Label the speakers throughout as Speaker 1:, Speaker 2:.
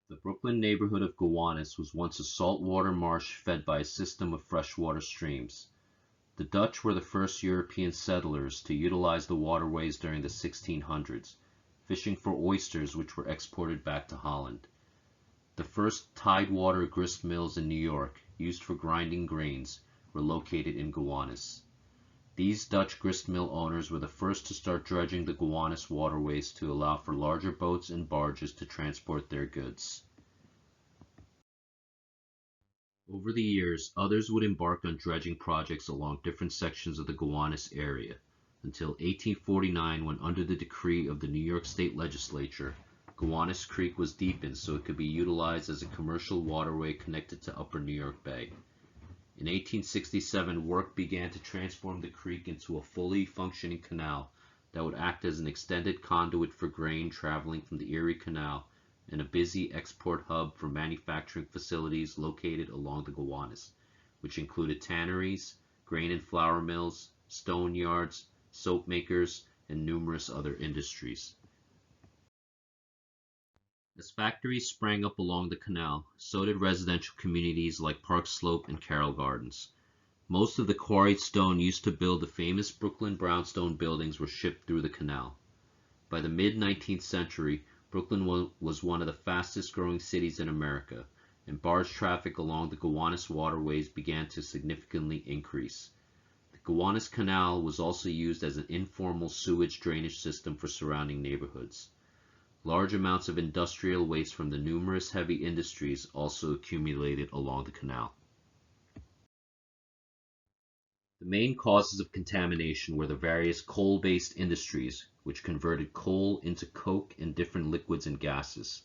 Speaker 1: The Brooklyn neighborhood of Gowanus was once a saltwater marsh fed by a system of freshwater streams. The Dutch were the first European settlers to utilize the waterways during the 1600s, fishing for oysters which were exported back to Holland. The first tidewater grist mills in New York, used for grinding grains, were located in Gowanus. These Dutch gristmill owners were the first to start dredging the Gowanus waterways to allow for larger boats and barges to transport their goods. Over the years, others would embark on dredging projects along different sections of the Gowanus area, until 1849 when under the decree of the New York State Legislature, Gowanus Creek was deepened so it could be utilized as a commercial waterway connected to Upper New York Bay. In 1867, work began to transform the creek into a fully functioning canal that would act as an extended conduit for grain traveling from the Erie Canal and a busy export hub for manufacturing facilities located along the Gowanus, which included tanneries, grain and flour mills, stone yards, soap makers, and numerous other industries. As factories sprang up along the canal, so did residential communities like Park Slope and Carroll Gardens. Most of the quarried stone used to build the famous Brooklyn brownstone buildings were shipped through the canal. By the mid-19th century, Brooklyn was one of the fastest growing cities in America, and barge traffic along the Gowanus waterways began to significantly increase. The Gowanus Canal was also used as an informal sewage drainage system for surrounding neighborhoods. Large amounts of industrial waste from the numerous heavy industries also accumulated along the canal. The main causes of contamination were the various coal-based industries, which converted coal into coke and different liquids and gases.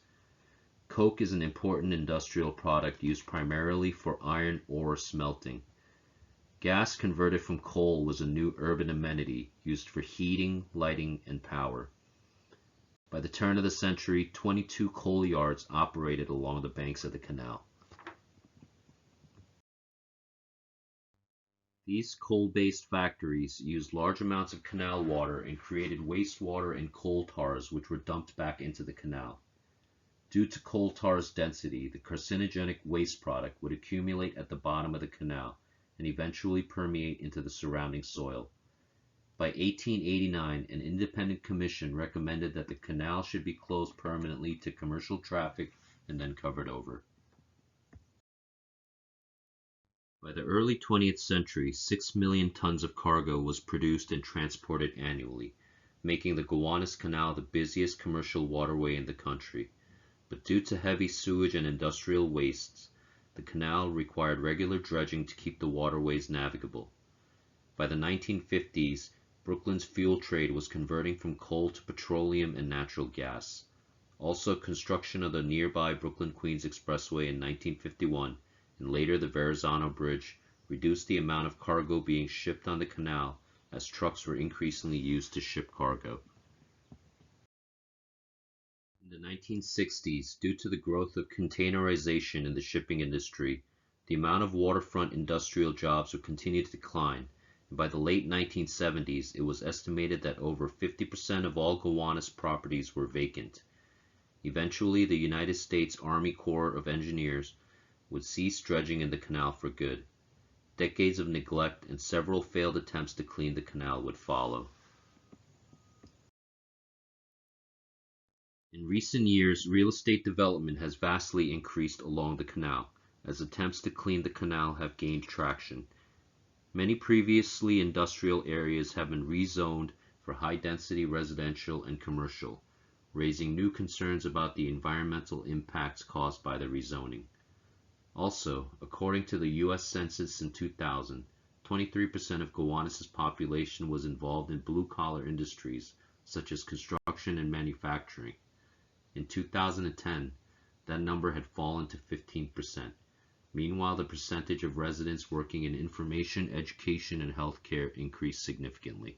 Speaker 1: Coke is an important industrial product used primarily for iron ore smelting. Gas converted from coal was a new urban amenity used for heating, lighting, and power. By the turn of the century, 22 coal yards operated along the banks of the canal. These coal-based factories used large amounts of canal water and created wastewater and coal tars which were dumped back into the canal. Due to coal tar's density, the carcinogenic waste product would accumulate at the bottom of the canal and eventually permeate into the surrounding soil. By 1889, an independent commission recommended that the canal should be closed permanently to commercial traffic and then covered over. By the early 20th century, 6 million tons of cargo was produced and transported annually, making the Gowanus Canal the busiest commercial waterway in the country. But due to heavy sewage and industrial wastes, the canal required regular dredging to keep the waterways navigable. By the 1950s, Brooklyn's fuel trade was converting from coal to petroleum and natural gas. Also, construction of the nearby Brooklyn-Queens Expressway in 1951 and later the Verrazano Bridge reduced the amount of cargo being shipped on the canal as trucks were increasingly used to ship cargo. In the 1960s, due to the growth of containerization in the shipping industry, the amount of waterfront industrial jobs would continue to decline. By the late 1970s, it was estimated that over 50% of all Gowanus properties were vacant. Eventually, the United States Army Corps of Engineers would cease dredging in the canal for good. Decades of neglect and several failed attempts to clean the canal would follow. In recent years, real estate development has vastly increased along the canal, as attempts to clean the canal have gained traction. Many previously industrial areas have been rezoned for high-density residential and commercial, raising new concerns about the environmental impacts caused by the rezoning. Also, according to the U.S. Census in 2000, 23% of Gowanus' population was involved in blue-collar industries such as construction and manufacturing. In 2010, that number had fallen to 15%. Meanwhile, the percentage of residents working in information, education, and healthcare increased significantly.